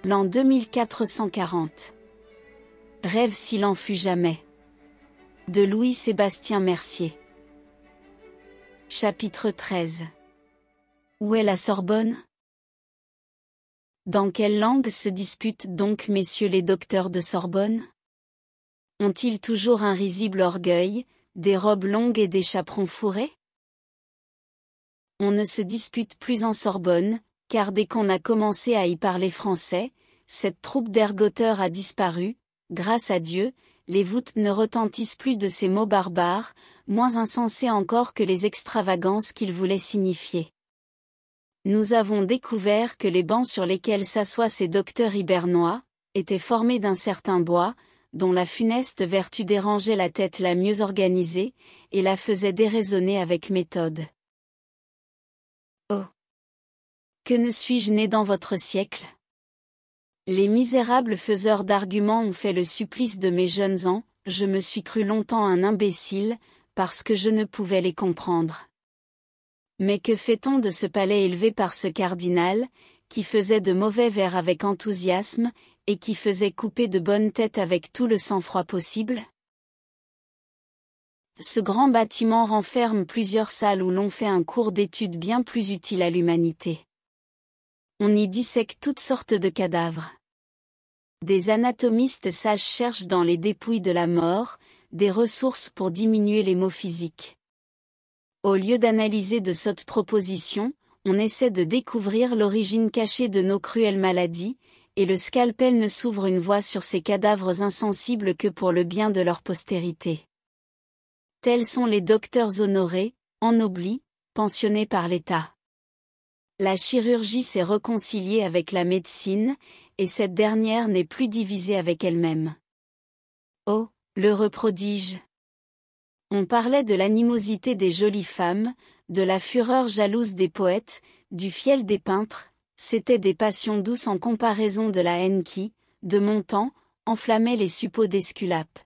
L'an 2440. Rêve s'il en fut jamais. De Louis-Sébastien Mercier. Chapitre 13. Où est la Sorbonne? Dans quelle langue se disputent donc messieurs les docteurs de Sorbonne? Ont-ils toujours un risible orgueil, des robes longues et des chaperons fourrés? On ne se dispute plus en Sorbonne, car dès qu'on a commencé à y parler français, cette troupe d'ergoteurs a disparu. Grâce à Dieu, les voûtes ne retentissent plus de ces mots barbares, moins insensés encore que les extravagances qu'ils voulaient signifier. Nous avons découvert que les bancs sur lesquels s'assoient ces docteurs hibernois étaient formés d'un certain bois, dont la funeste vertu dérangeait la tête la mieux organisée, et la faisait déraisonner avec méthode. Oh! Que ne suis-je né dans votre siècle? Les misérables faiseurs d'arguments ont fait le supplice de mes jeunes ans, je me suis cru longtemps un imbécile, parce que je ne pouvais les comprendre. Mais que fait-on de ce palais élevé par ce cardinal, qui faisait de mauvais vers avec enthousiasme, et qui faisait couper de bonnes têtes avec tout le sang-froid possible? Ce grand bâtiment renferme plusieurs salles où l'on fait un cours d'études bien plus utile à l'humanité. On y dissèque toutes sortes de cadavres. Des anatomistes sages cherchent dans les dépouilles de la mort, des ressources pour diminuer les maux physiques. Au lieu d'analyser de sottes propositions, on essaie de découvrir l'origine cachée de nos cruelles maladies, et le scalpel ne s'ouvre une voie sur ces cadavres insensibles que pour le bien de leur postérité. Tels sont les docteurs honorés, ennoblis, pensionnés par l'État. La chirurgie s'est réconciliée avec la médecine, et cette dernière n'est plus divisée avec elle-même. Oh, l'heureux prodige! On parlait de l'animosité des jolies femmes, de la fureur jalouse des poètes, du fiel des peintres, c'étaient des passions douces en comparaison de la haine qui, de mon temps, enflammait les suppôts d'Esculape.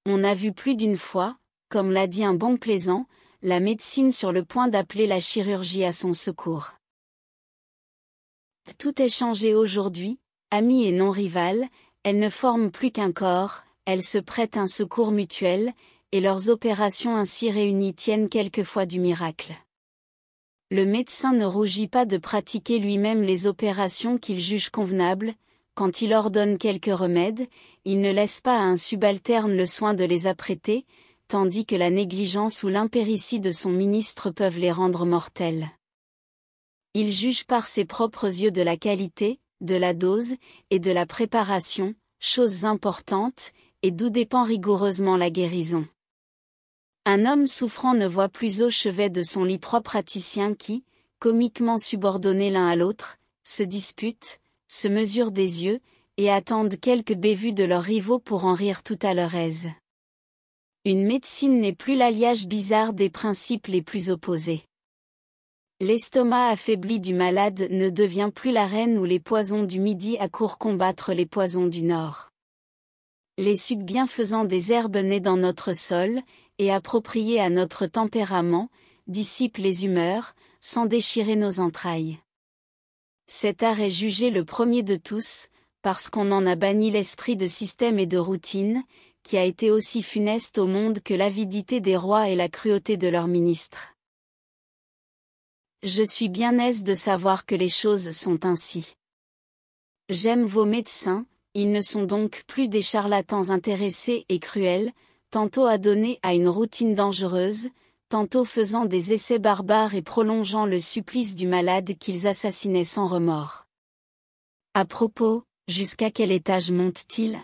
On a vu plus d'une fois, comme l'a dit un bon plaisant, la médecine sur le point d'appeler la chirurgie à son secours. Tout est changé aujourd'hui, amis et non rivales, elles ne forment plus qu'un corps, elles se prêtent un secours mutuel, et leurs opérations ainsi réunies tiennent quelquefois du miracle. Le médecin ne rougit pas de pratiquer lui-même les opérations qu'il juge convenables, quand il ordonne quelques remèdes, il ne laisse pas à un subalterne le soin de les apprêter, tandis que la négligence ou l'impéritie de son ministre peuvent les rendre mortels. Il juge par ses propres yeux de la qualité, de la dose, et de la préparation, choses importantes, et d'où dépend rigoureusement la guérison. Un homme souffrant ne voit plus au chevet de son lit trois praticiens qui, comiquement subordonnés l'un à l'autre, se disputent, se mesurent des yeux, et attendent quelques bévues de leurs rivaux pour en rire tout à leur aise. Une médecine n'est plus l'alliage bizarre des principes les plus opposés. L'estomac affaibli du malade ne devient plus la reine où les poisons du midi accourent combattre les poisons du nord. Les sucs bienfaisants des herbes nées dans notre sol, et appropriées à notre tempérament, dissipent les humeurs, sans déchirer nos entrailles. Cet art est jugé le premier de tous, parce qu'on en a banni l'esprit de système et de routine, qui a été aussi funeste au monde que l'avidité des rois et la cruauté de leurs ministres. Je suis bien aise de savoir que les choses sont ainsi. J'aime vos médecins, ils ne sont donc plus des charlatans intéressés et cruels, tantôt adonnés à une routine dangereuse, tantôt faisant des essais barbares et prolongeant le supplice du malade qu'ils assassinaient sans remords. À propos, jusqu'à quel étage montent-ils?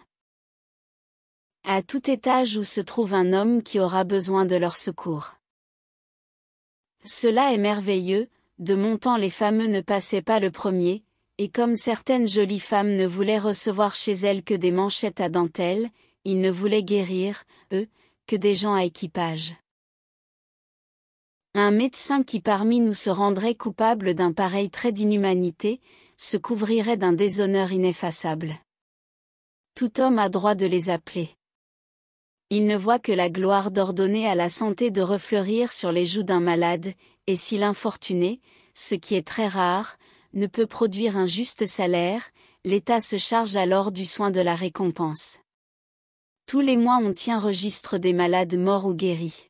À tout étage où se trouve un homme qui aura besoin de leur secours. Cela est merveilleux, de mon temps les fameux ne passaient pas le premier, et comme certaines jolies femmes ne voulaient recevoir chez elles que des manchettes à dentelle, ils ne voulaient guérir, eux, que des gens à équipage. Un médecin qui parmi nous se rendrait coupable d'un pareil trait d'inhumanité, se couvrirait d'un déshonneur ineffaçable. Tout homme a droit de les appeler. Il ne voit que la gloire d'ordonner à la santé de refleurir sur les joues d'un malade, et si l'infortuné, ce qui est très rare, ne peut produire un juste salaire, l'État se charge alors du soin de la récompense. Tous les mois on tient registre des malades morts ou guéris.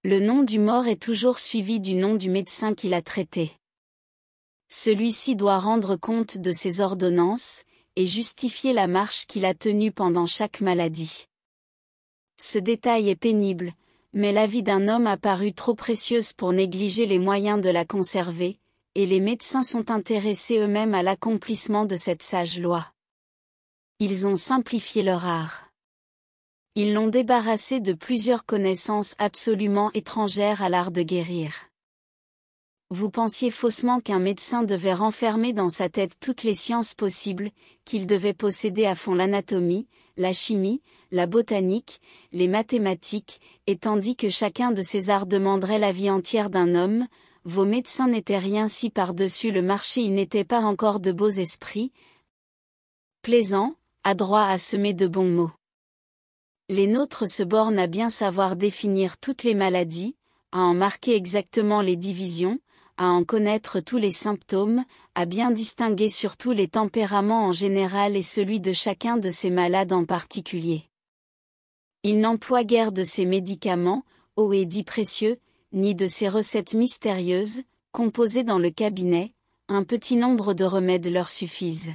Le nom du mort est toujours suivi du nom du médecin qui l'a traité. Celui-ci doit rendre compte de ses ordonnances, et justifier la marche qu'il a tenue pendant chaque maladie. Ce détail est pénible, mais la vie d'un homme a paru trop précieuse pour négliger les moyens de la conserver, et les médecins sont intéressés eux-mêmes à l'accomplissement de cette sage loi. Ils ont simplifié leur art. Ils l'ont débarrassé de plusieurs connaissances absolument étrangères à l'art de guérir. Vous pensiez faussement qu'un médecin devait renfermer dans sa tête toutes les sciences possibles, qu'il devait posséder à fond l'anatomie, la chimie, la botanique, les mathématiques, et tandis que chacun de ces arts demanderait la vie entière d'un homme, vos médecins n'étaient rien si par-dessus le marché ils n'étaient pas encore de beaux esprits, plaisants, adroits à semer de bons mots. Les nôtres se bornent à bien savoir définir toutes les maladies, à en marquer exactement les divisions, à en connaître tous les symptômes, à bien distinguer surtout les tempéraments en général et celui de chacun de ces malades en particulier. Ils n'emploient guère de ces médicaments, hauts et dits précieux, ni de ces recettes mystérieuses, composées dans le cabinet, un petit nombre de remèdes leur suffisent.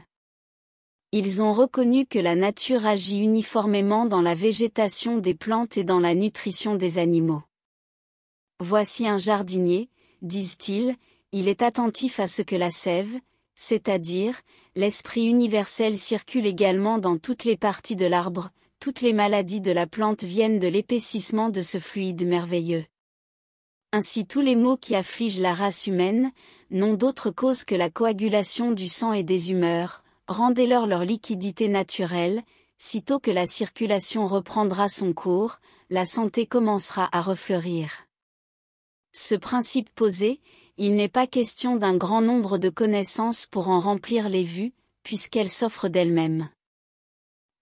Ils ont reconnu que la nature agit uniformément dans la végétation des plantes et dans la nutrition des animaux. Voici un jardinier, disent-ils, il est attentif à ce que la sève, c'est-à-dire, l'esprit universel circule également dans toutes les parties de l'arbre, toutes les maladies de la plante viennent de l'épaississement de ce fluide merveilleux. Ainsi tous les maux qui affligent la race humaine, n'ont d'autre cause que la coagulation du sang et des humeurs. Rendez-leur leur liquidité naturelle, sitôt que la circulation reprendra son cours, la santé commencera à refleurir. Ce principe posé, il n'est pas question d'un grand nombre de connaissances pour en remplir les vues, puisqu'elles s'offrent d'elles-mêmes.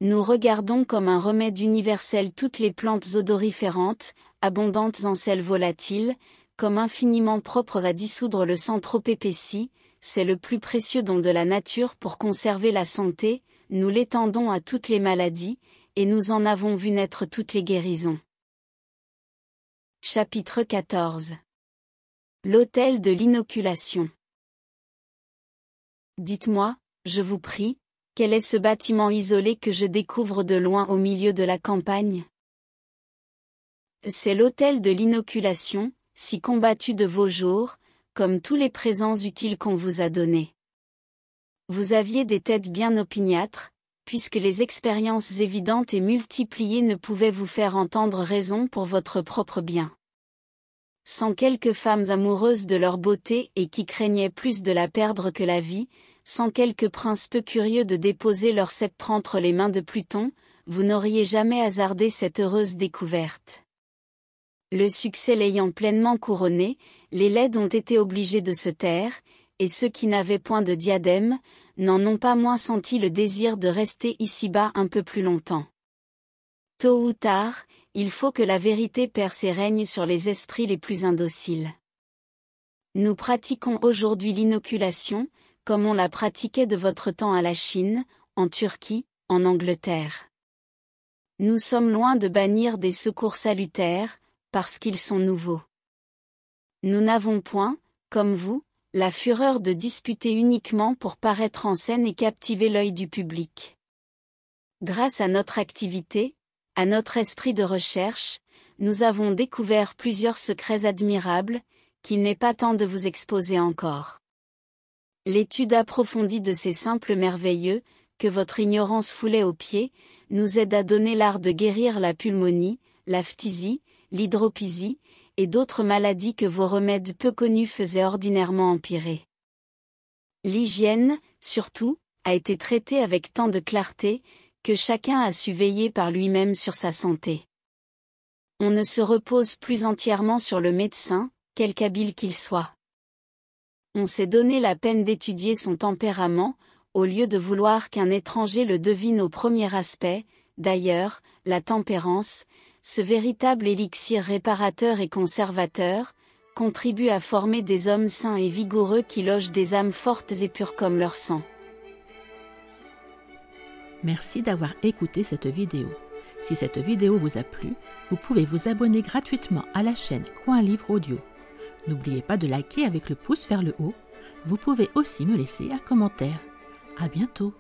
Nous regardons comme un remède universel toutes les plantes odoriférantes, abondantes en sel volatile, comme infiniment propres à dissoudre le sang trop épaissi. C'est le plus précieux don de la nature pour conserver la santé, nous l'étendons à toutes les maladies, et nous en avons vu naître toutes les guérisons. Chapitre 14. L'autel de l'inoculation. Dites-moi, je vous prie, quel est ce bâtiment isolé que je découvre de loin au milieu de la campagne? C'est l'autel de l'inoculation, si combattu de vos jours, comme tous les présents utiles qu'on vous a donnés. Vous aviez des têtes bien opiniâtres, puisque les expériences évidentes et multipliées ne pouvaient vous faire entendre raison pour votre propre bien. Sans quelques femmes amoureuses de leur beauté et qui craignaient plus de la perdre que la vie, sans quelques princes peu curieux de déposer leur sceptre entre les mains de Pluton, vous n'auriez jamais hasardé cette heureuse découverte. Le succès l'ayant pleinement couronné, les laides ont été obligés de se taire, et ceux qui n'avaient point de diadème, n'en ont pas moins senti le désir de rester ici-bas un peu plus longtemps. Tôt ou tard, il faut que la vérité perce et règne sur les esprits les plus indociles. Nous pratiquons aujourd'hui l'inoculation, comme on la pratiquait de votre temps à la Chine, en Turquie, en Angleterre. Nous sommes loin de bannir des secours salutaires, parce qu'ils sont nouveaux. Nous n'avons point, comme vous, la fureur de disputer uniquement pour paraître en scène et captiver l'œil du public. Grâce à notre activité, à notre esprit de recherche, nous avons découvert plusieurs secrets admirables, qu'il n'est pas temps de vous exposer encore. L'étude approfondie de ces simples merveilleux, que votre ignorance foulait aux pieds, nous aide à donner l'art de guérir la pulmonie, la phtisie, l'hydropisie, et d'autres maladies que vos remèdes peu connus faisaient ordinairement empirer. L'hygiène, surtout, a été traitée avec tant de clarté, que chacun a su veiller par lui-même sur sa santé. On ne se repose plus entièrement sur le médecin, quelque habile qu'il soit. On s'est donné la peine d'étudier son tempérament, au lieu de vouloir qu'un étranger le devine au premier aspect. D'ailleurs, la tempérance, ce véritable élixir réparateur et conservateur, contribue à former des hommes sains et vigoureux qui logent des âmes fortes et pures comme leur sang. Merci d'avoir écouté cette vidéo. Si cette vidéo vous a plu, vous pouvez vous abonner gratuitement à la chaîne Coin Livre Audio. N'oubliez pas de liker avec le pouce vers le haut. Vous pouvez aussi me laisser un commentaire. À bientôt.